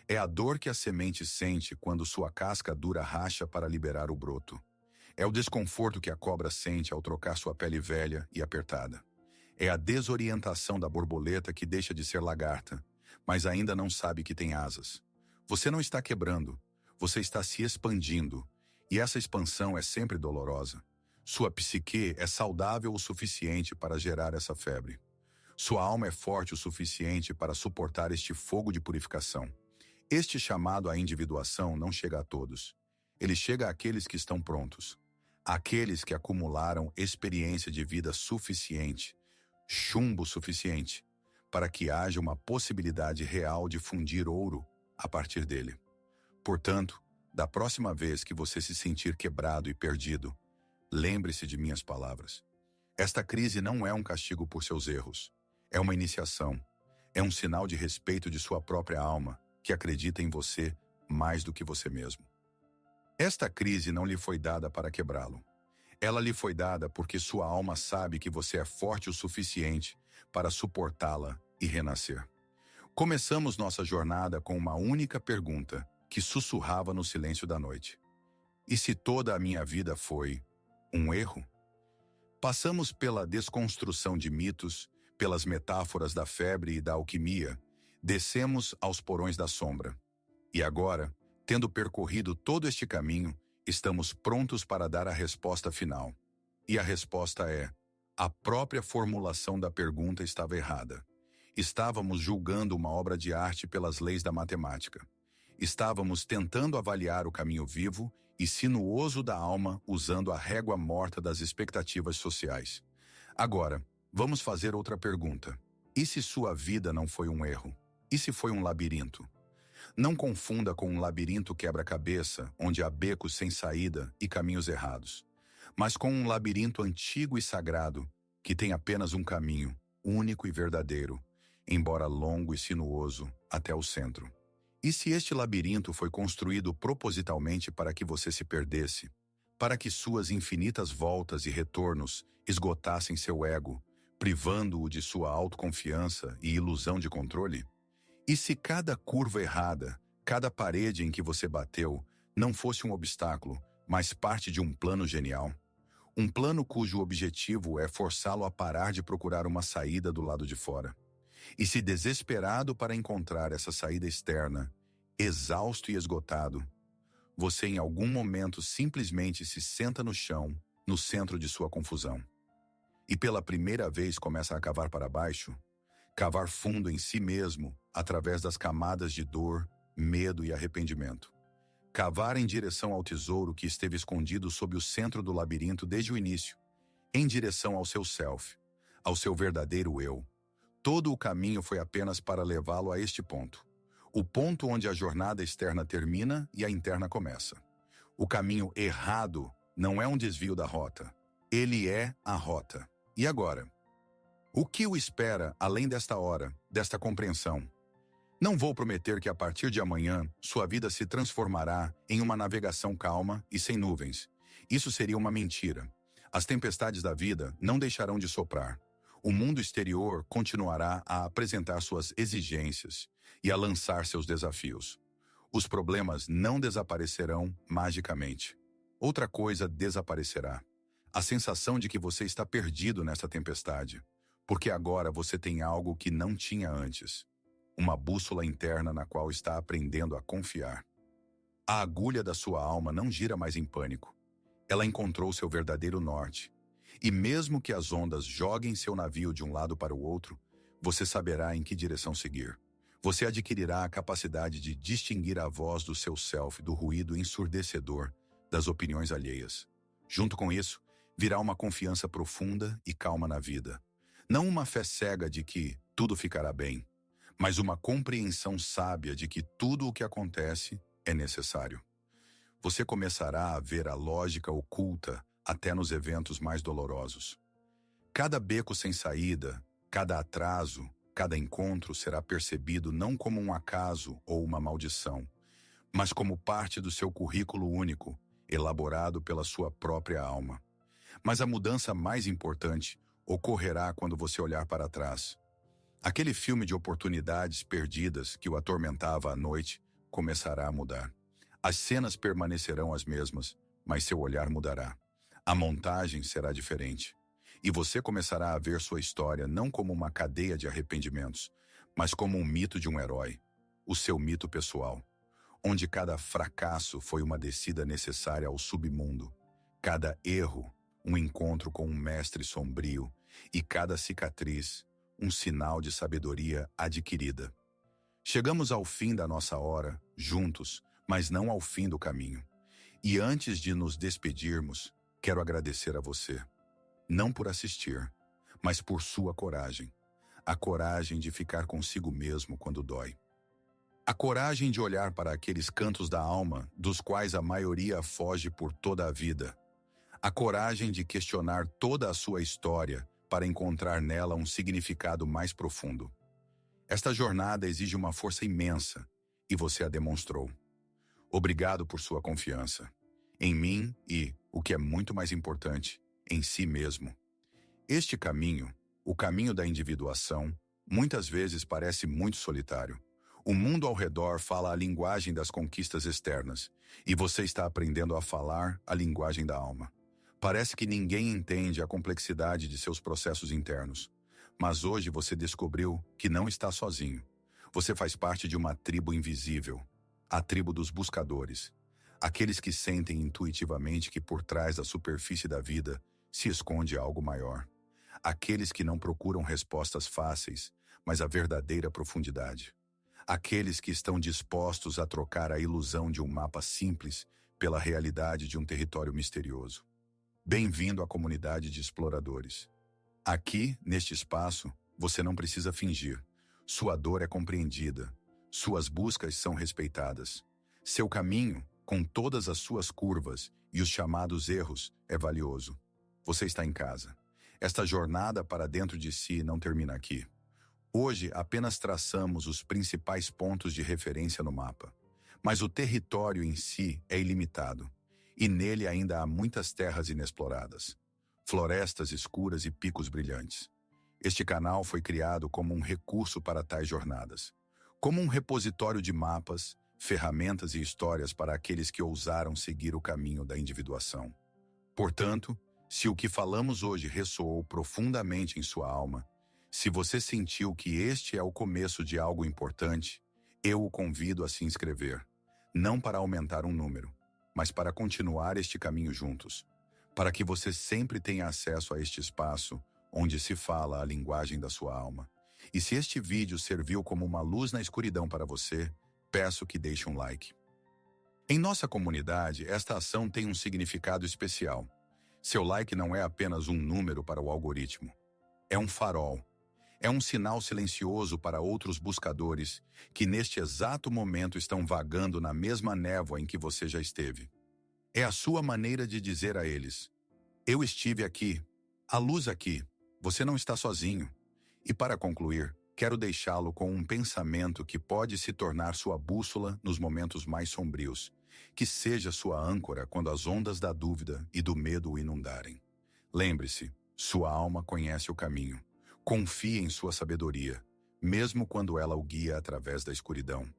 A: É a dor que a semente sente quando sua casca dura racha para liberar o broto. É o desconforto que a cobra sente ao trocar sua pele velha e apertada. É a desorientação da borboleta que deixa de ser lagarta, mas ainda não sabe que tem asas. Você não está quebrando, você está se expandindo, e essa expansão é sempre dolorosa. Sua psique é saudável o suficiente para gerar essa febre. Sua alma é forte o suficiente para suportar este fogo de purificação. Este chamado à individuação não chega a todos. Ele chega àqueles que estão prontos. Àqueles que acumularam experiência de vida suficiente, chumbo suficiente, para que haja uma possibilidade real de fundir ouro a partir dele. Portanto, da próxima vez que você se sentir quebrado e perdido, lembre-se de minhas palavras. Esta crise não é um castigo por seus erros. É uma iniciação. É um sinal de respeito de sua própria alma, que acredita em você mais do que você mesmo. Esta crise não lhe foi dada para quebrá-lo. Ela lhe foi dada porque sua alma sabe que você é forte o suficiente para suportá-la e renascer. Começamos nossa jornada com uma única pergunta que sussurrava no silêncio da noite. E se toda a minha vida foi um erro? Passamos pela desconstrução de mitos, pelas metáforas da febre e da alquimia, descemos aos porões da sombra. E agora, tendo percorrido todo este caminho, estamos prontos para dar a resposta final. E a resposta é: a própria formulação da pergunta estava errada. Estávamos julgando uma obra de arte pelas leis da matemática. Estávamos tentando avaliar o caminho vivo e sinuoso da alma usando a régua morta das expectativas sociais. Agora, vamos fazer outra pergunta. E se sua vida não foi um erro? E se foi um labirinto? Não confunda com um labirinto quebra-cabeça, onde há becos sem saída e caminhos errados, mas com um labirinto antigo e sagrado, que tem apenas um caminho, único e verdadeiro, embora longo e sinuoso, até o centro. E se este labirinto foi construído propositalmente para que você se perdesse, para que suas infinitas voltas e retornos esgotassem seu ego, privando-o de sua autoconfiança e ilusão de controle? E se cada curva errada, cada parede em que você bateu, não fosse um obstáculo, mas parte de um plano genial? Um plano cujo objetivo é forçá-lo a parar de procurar uma saída do lado de fora. E se desesperado para encontrar essa saída externa, exausto e esgotado, você em algum momento simplesmente se senta no chão, no centro de sua confusão. E pela primeira vez começa a cavar para baixo, cavar fundo em si mesmo, através das camadas de dor, medo e arrependimento. Cavar em direção ao tesouro que esteve escondido sob o centro do labirinto desde o início, em direção ao seu self, ao seu verdadeiro eu. Todo o caminho foi apenas para levá-lo a este ponto. O ponto onde a jornada externa termina e a interna começa. O caminho errado não é um desvio da rota. Ele é a rota. E agora? O que o espera além desta hora, desta compreensão? Não vou prometer que a partir de amanhã sua vida se transformará em uma navegação calma e sem nuvens. Isso seria uma mentira. As tempestades da vida não deixarão de soprar. O mundo exterior continuará a apresentar suas exigências e a lançar seus desafios. Os problemas não desaparecerão magicamente. Outra coisa desaparecerá. A sensação de que você está perdido nessa tempestade, porque agora você tem algo que não tinha antes. Uma bússola interna na qual está aprendendo a confiar. A agulha da sua alma não gira mais em pânico. Ela encontrou seu verdadeiro norte. E mesmo que as ondas joguem seu navio de um lado para o outro, você saberá em que direção seguir. Você adquirirá a capacidade de distinguir a voz do seu self do ruído ensurdecedor das opiniões alheias. Junto com isso, virá uma confiança profunda e calma na vida. Não uma fé cega de que tudo ficará bem, mas uma compreensão sábia de que tudo o que acontece é necessário. Você começará a ver a lógica oculta até nos eventos mais dolorosos. Cada beco sem saída, cada atraso, cada encontro será percebido não como um acaso ou uma maldição, mas como parte do seu currículo único, elaborado pela sua própria alma. Mas a mudança mais importante ocorrerá quando você olhar para trás. Aquele filme de oportunidades perdidas que o atormentava à noite começará a mudar. As cenas permanecerão as mesmas, mas seu olhar mudará. A montagem será diferente. E você começará a ver sua história não como uma cadeia de arrependimentos, mas como um mito de um herói, o seu mito pessoal, onde cada fracasso foi uma descida necessária ao submundo, cada erro, um encontro com um mestre sombrio, e cada cicatriz, um sinal de sabedoria adquirida. Chegamos ao fim da nossa hora, juntos, mas não ao fim do caminho. E antes de nos despedirmos, quero agradecer a você, não por assistir, mas por sua coragem. A coragem de ficar consigo mesmo quando dói. A coragem de olhar para aqueles cantos da alma dos quais a maioria foge por toda a vida. A coragem de questionar toda a sua história para encontrar nela um significado mais profundo. Esta jornada exige uma força imensa, e você a demonstrou. Obrigado por sua confiança. Em mim e, o que é muito mais importante, em si mesmo. Este caminho, o caminho da individuação, muitas vezes parece muito solitário. O mundo ao redor fala a linguagem das conquistas externas, e você está aprendendo a falar a linguagem da alma. Parece que ninguém entende a complexidade de seus processos internos. Mas hoje você descobriu que não está sozinho. Você faz parte de uma tribo invisível, a tribo dos buscadores. Aqueles que sentem intuitivamente que por trás da superfície da vida se esconde algo maior. Aqueles que não procuram respostas fáceis, mas a verdadeira profundidade. Aqueles que estão dispostos a trocar a ilusão de um mapa simples pela realidade de um território misterioso. Bem-vindo à comunidade de exploradores. Aqui, neste espaço, você não precisa fingir. Sua dor é compreendida. Suas buscas são respeitadas. Seu caminho, com todas as suas curvas e os chamados erros, é valioso. Você está em casa. Esta jornada para dentro de si não termina aqui. Hoje apenas traçamos os principais pontos de referência no mapa. Mas o território em si é ilimitado. E nele ainda há muitas terras inexploradas. Florestas escuras e picos brilhantes. Este canal foi criado como um recurso para tais jornadas. Como um repositório de mapas, ferramentas e histórias para aqueles que ousaram seguir o caminho da individuação. Portanto, se o que falamos hoje ressoou profundamente em sua alma, se você sentiu que este é o começo de algo importante, eu o convido a se inscrever, não para aumentar um número, mas para continuar este caminho juntos, para que você sempre tenha acesso a este espaço onde se fala a linguagem da sua alma. E se este vídeo serviu como uma luz na escuridão para você, peço que deixe um like. Em nossa comunidade, esta ação tem um significado especial. Seu like não é apenas um número para o algoritmo. É um farol. É um sinal silencioso para outros buscadores que neste exato momento estão vagando na mesma névoa em que você já esteve. É a sua maneira de dizer a eles: eu estive aqui, a luz aqui, você não está sozinho. E para concluir, quero deixá-lo com um pensamento que pode se tornar sua bússola nos momentos mais sombrios, que seja sua âncora quando as ondas da dúvida e do medo o inundarem. Lembre-se, sua alma conhece o caminho. Confie em sua sabedoria, mesmo quando ela o guia através da escuridão.